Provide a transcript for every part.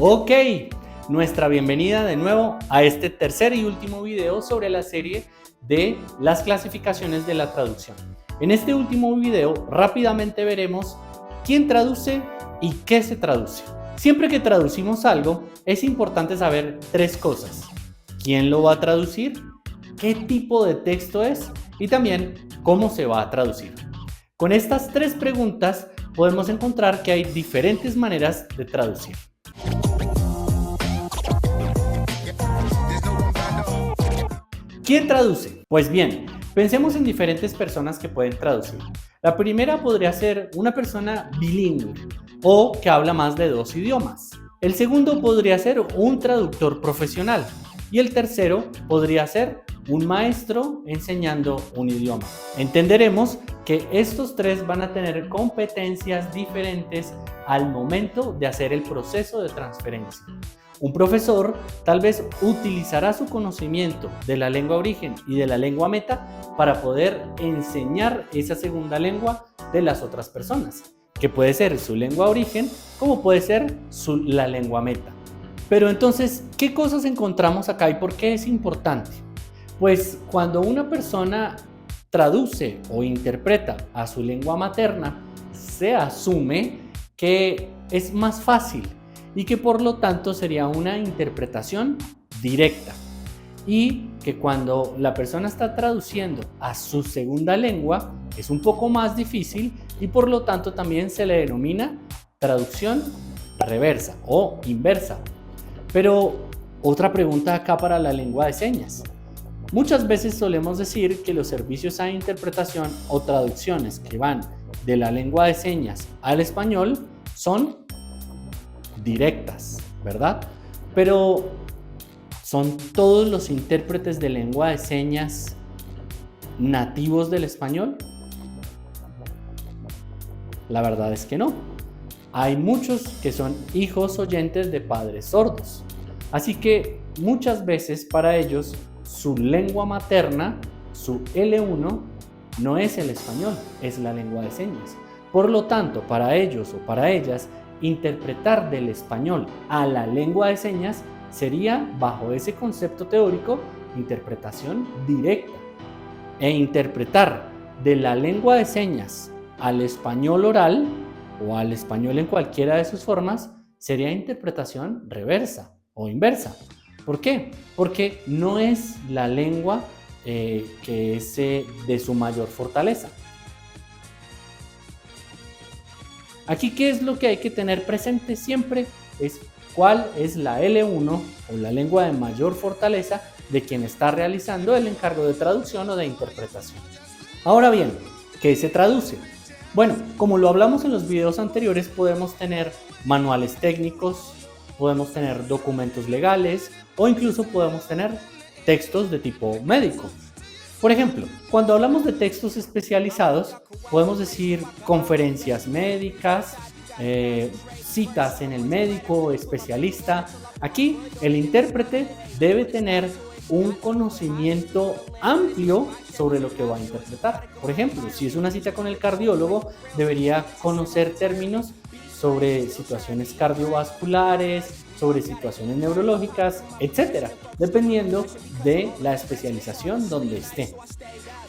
Ok, nuestra bienvenida de nuevo a este tercer y último video sobre la serie de las clasificaciones de la traducción. En este último video rápidamente veremos quién traduce y qué se traduce. Siempre que traducimos algo es importante saber tres cosas: quién lo va a traducir, qué tipo de texto es y también cómo se va a traducir. Con estas tres preguntas podemos encontrar que hay diferentes maneras de traducir. ¿Quién traduce? Pues bien, pensemos en diferentes personas que pueden traducir. La primera podría ser una persona bilingüe o que habla más de 2 idiomas. El segundo podría ser un traductor profesional. Y el tercero podría ser un maestro enseñando un idioma. Entenderemos que estos tres van a tener competencias diferentes al momento de hacer el proceso de transferencia. Un profesor tal vez utilizará su conocimiento de la lengua origen y de la lengua meta para poder enseñar esa segunda lengua de las otras personas, que puede ser su lengua origen como puede ser la lengua meta. Pero entonces, ¿qué cosas encontramos acá y por qué es importante? Pues cuando una persona traduce o interpreta a su lengua materna, se asume que es más fácil y que por lo tanto sería una interpretación directa. Y que cuando la persona está traduciendo a su segunda lengua es un poco más difícil y por lo tanto también se le denomina traducción reversa o inversa. Pero otra pregunta acá para la lengua de señas. Muchas veces solemos decir que los servicios a interpretación o traducciones que van de la lengua de señas al español son directas, ¿verdad? Pero ¿son todos los intérpretes de lengua de señas nativos del español? La verdad es que no. Hay muchos que son hijos oyentes de padres sordos. Así que muchas veces para ellos su lengua materna, su L1, no es el español, es la lengua de señas. Por lo tanto, para ellos o para ellas, interpretar del español a la lengua de señas sería, bajo ese concepto teórico, interpretación directa. E interpretar de la lengua de señas al español oral o al español en cualquiera de sus formas sería interpretación reversa o inversa. ¿Por qué? Porque no es la lengua que es de su mayor fortaleza. Aquí, ¿qué es lo que hay que tener presente siempre? Es cuál es la L1 o la lengua de mayor fortaleza de quien está realizando el encargo de traducción o de interpretación. Ahora bien, ¿qué se traduce? Bueno, como lo hablamos en los videos anteriores, podemos tener manuales técnicos, podemos tener documentos legales o incluso podemos tener textos de tipo médico. Por ejemplo, cuando hablamos de textos especializados, podemos decir conferencias médicas, citas en el médico especialista. Aquí el intérprete debe tener un conocimiento amplio sobre lo que va a interpretar. Por ejemplo, si es una cita con el cardiólogo, debería conocer términos sobre situaciones cardiovasculares, sobre situaciones neurológicas, etcétera, dependiendo de la especialización donde esté.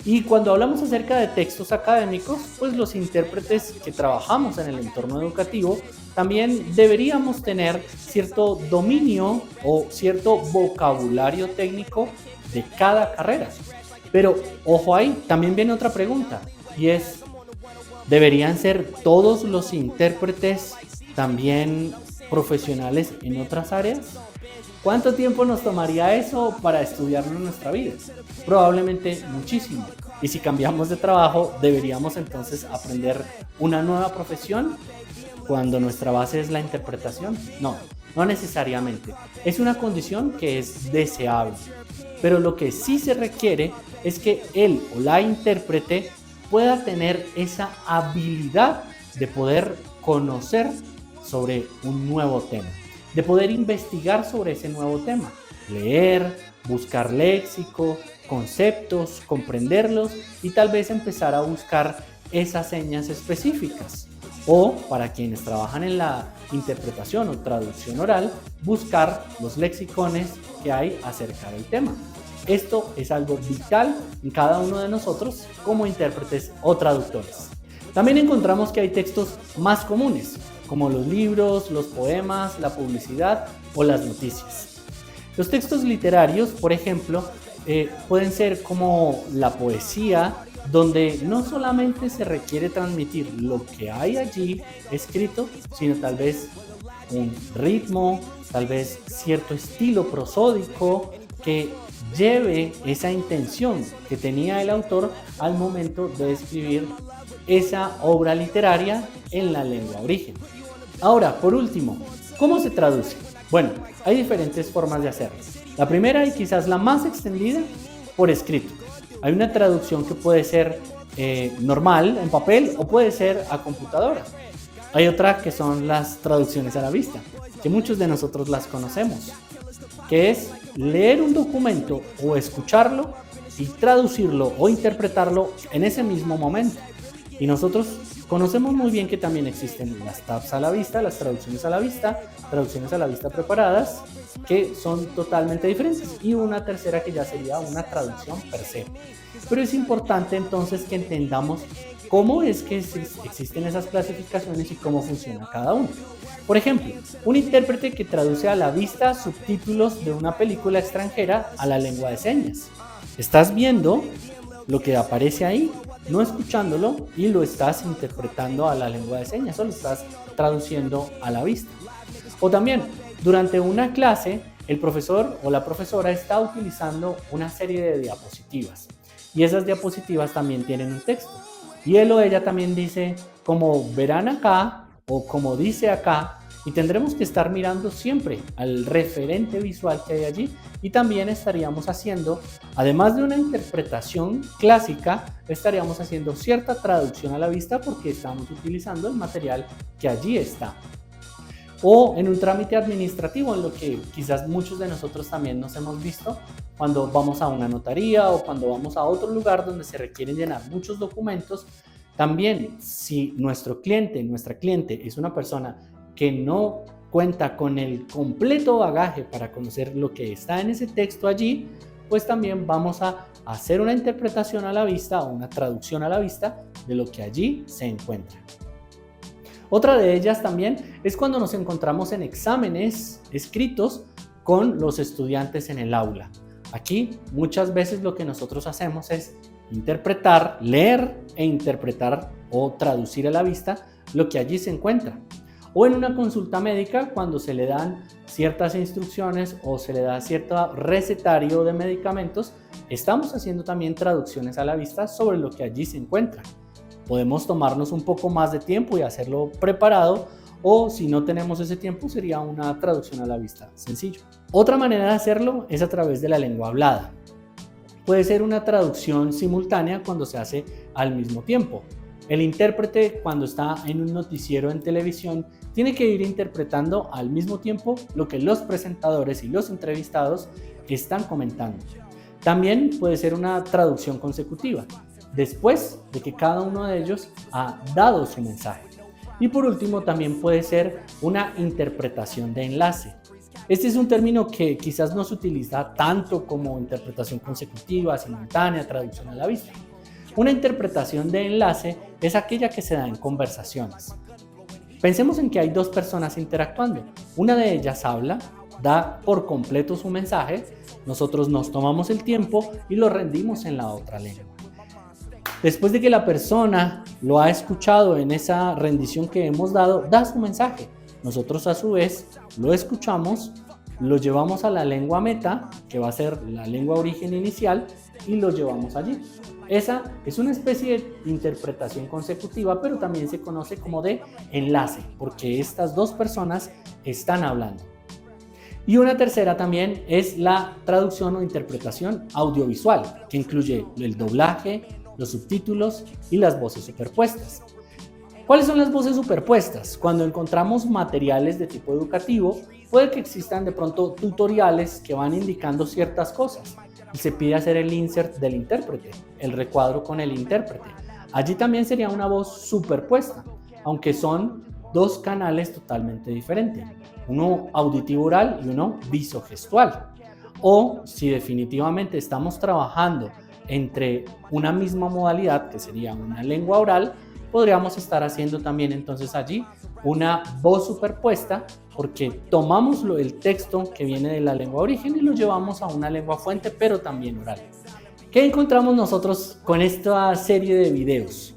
Y cuando hablamos acerca de textos académicos, pues los intérpretes que trabajamos en el entorno educativo también deberíamos tener cierto dominio o cierto vocabulario técnico de cada carrera. Pero ojo ahí, también viene otra pregunta y es: ¿deberían ser todos los intérpretes también profesionales en otras áreas? ¿Cuánto tiempo nos tomaría eso para estudiarlo en nuestra vida? Probablemente muchísimo. Y si cambiamos de trabajo, ¿deberíamos entonces aprender una nueva profesión cuando nuestra base es la interpretación? No, no necesariamente. Es una condición que es deseable. Pero lo que sí se requiere es que él o la intérprete pueda tener esa habilidad de poder conocer sobre un nuevo tema, de poder investigar sobre ese nuevo tema, leer, buscar léxico, conceptos, comprenderlos y tal vez empezar a buscar esas señas específicas. O para quienes trabajan en la interpretación o traducción oral, buscar los lexicones que hay acerca del tema. Esto es algo vital en cada uno de nosotros como intérpretes o traductores. También encontramos que hay textos más comunes, como los libros, los poemas, la publicidad o las noticias. Los textos literarios, por ejemplo, pueden ser como la poesía, donde no solamente se requiere transmitir lo que hay allí escrito, sino tal vez un ritmo, tal vez cierto estilo prosódico que lleve esa intención que tenía el autor al momento de escribir esa obra literaria en la lengua origen. Ahora, por último, ¿cómo se traduce? Bueno, hay diferentes formas de hacerlo. La primera y quizás la más extendida, por escrito. Hay una traducción que puede ser normal, en papel, o puede ser a computadora. Hay otra que son las traducciones a la vista, que muchos de nosotros las conocemos, que es leer un documento o escucharlo y traducirlo o interpretarlo en ese mismo momento. Y nosotros conocemos muy bien que también existen las TAPs a la vista, las traducciones a la vista preparadas, que son totalmente diferentes, y una tercera que ya sería una traducción per se. Pero es importante entonces que entendamos cómo es que existen esas clasificaciones y cómo funciona cada uno. Por ejemplo, un intérprete que traduce a la vista subtítulos de una película extranjera a la lengua de señas. Estás viendo lo que aparece ahí, no escuchándolo, y lo estás interpretando a la lengua de señas o lo estás traduciendo a la vista. O también, durante una clase, el profesor o la profesora está utilizando una serie de diapositivas y esas diapositivas también tienen un texto. Y él o ella también dice, como verán acá o como dice acá, y tendremos que estar mirando siempre al referente visual que hay allí, y también estaríamos haciendo, además de una interpretación clásica, estaríamos haciendo cierta traducción a la vista porque estamos utilizando el material que allí está. O en un trámite administrativo, en lo que quizás muchos de nosotros también nos hemos visto cuando vamos a una notaría o cuando vamos a otro lugar donde se requieren llenar muchos documentos. También, si nuestra cliente es una persona que no cuenta con el completo bagaje para conocer lo que está en ese texto allí, pues también vamos a hacer una interpretación a la vista o una traducción a la vista de lo que allí se encuentra. Otra de ellas también es cuando nos encontramos en exámenes escritos con los estudiantes en el aula. Aquí muchas veces lo que nosotros hacemos es interpretar, leer e interpretar o traducir a la vista lo que allí se encuentra. O en una consulta médica, cuando se le dan ciertas instrucciones o se le da cierto recetario de medicamentos, estamos haciendo también traducciones a la vista sobre lo que allí se encuentra. Podemos tomarnos un poco más de tiempo y hacerlo preparado, o si no tenemos ese tiempo sería una traducción a la vista, sencillo. Otra manera de hacerlo es a través de la lengua hablada. Puede ser una traducción simultánea cuando se hace al mismo tiempo. El intérprete, cuando está en un noticiero en televisión, tiene que ir interpretando al mismo tiempo lo que los presentadores y los entrevistados están comentando. También puede ser una traducción consecutiva, después de que cada uno de ellos ha dado su mensaje. Y por último, también puede ser una interpretación de enlace. Este es un término que quizás no se utiliza tanto como interpretación consecutiva, simultánea, traducción a la vista. Una interpretación de enlace es aquella que se da en conversaciones. Pensemos en que hay dos personas interactuando. Una de ellas habla, da por completo su mensaje, nosotros nos tomamos el tiempo y lo rendimos en la otra lengua. Después de que la persona lo ha escuchado en esa rendición que hemos dado, da su mensaje. Nosotros a su vez lo escuchamos, lo llevamos a la lengua meta, que va a ser la lengua origen inicial, y lo llevamos allí. Esa es una especie de interpretación consecutiva, pero también se conoce como de enlace, porque estas dos personas están hablando. Y una tercera también es la traducción o interpretación audiovisual, que incluye el doblaje, los subtítulos y las voces superpuestas. ¿Cuáles son las voces superpuestas? Cuando encontramos materiales de tipo educativo, puede que existan de pronto tutoriales que van indicando ciertas cosas y se pide hacer el insert del intérprete, el recuadro con el intérprete. Allí también sería una voz superpuesta. aunque son dos canales totalmente diferentes, uno auditivo oral y uno visogestual. O si definitivamente estamos trabajando entre una misma modalidad, que sería una lengua oral, podríamos estar haciendo también entonces allí una voz superpuesta, porque tomamos el texto que viene de la lengua origen y lo llevamos a una lengua fuente, pero también oral. ¿Qué encontramos nosotros con esta serie de videos?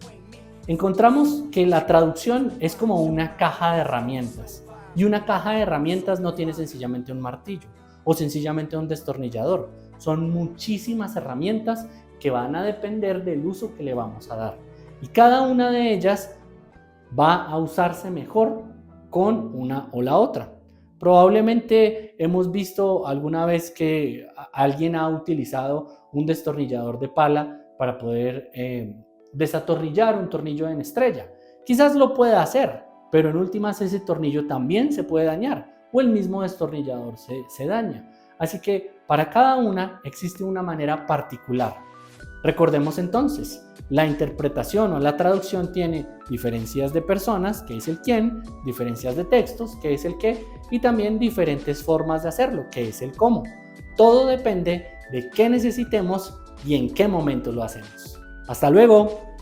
Encontramos que la traducción es como una caja de herramientas, y una caja de herramientas no tiene sencillamente un martillo o sencillamente un destornillador. Son muchísimas herramientas que van a depender del uso que le vamos a dar, y cada una de ellas va a usarse mejor con una o la otra. Probablemente hemos visto alguna vez que alguien ha utilizado un destornillador de pala para poder desatornillar un tornillo en estrella. Quizás lo pueda hacer, pero en últimas ese tornillo también se puede dañar, o el mismo destornillador se daña. Así que para cada una existe una manera particular. Recordemos entonces, la interpretación o la traducción tiene diferencias de personas, que es el quién, diferencias de textos, que es el qué, y también diferentes formas de hacerlo, que es el cómo. Todo depende de qué necesitemos y en qué momento lo hacemos. ¡Hasta luego!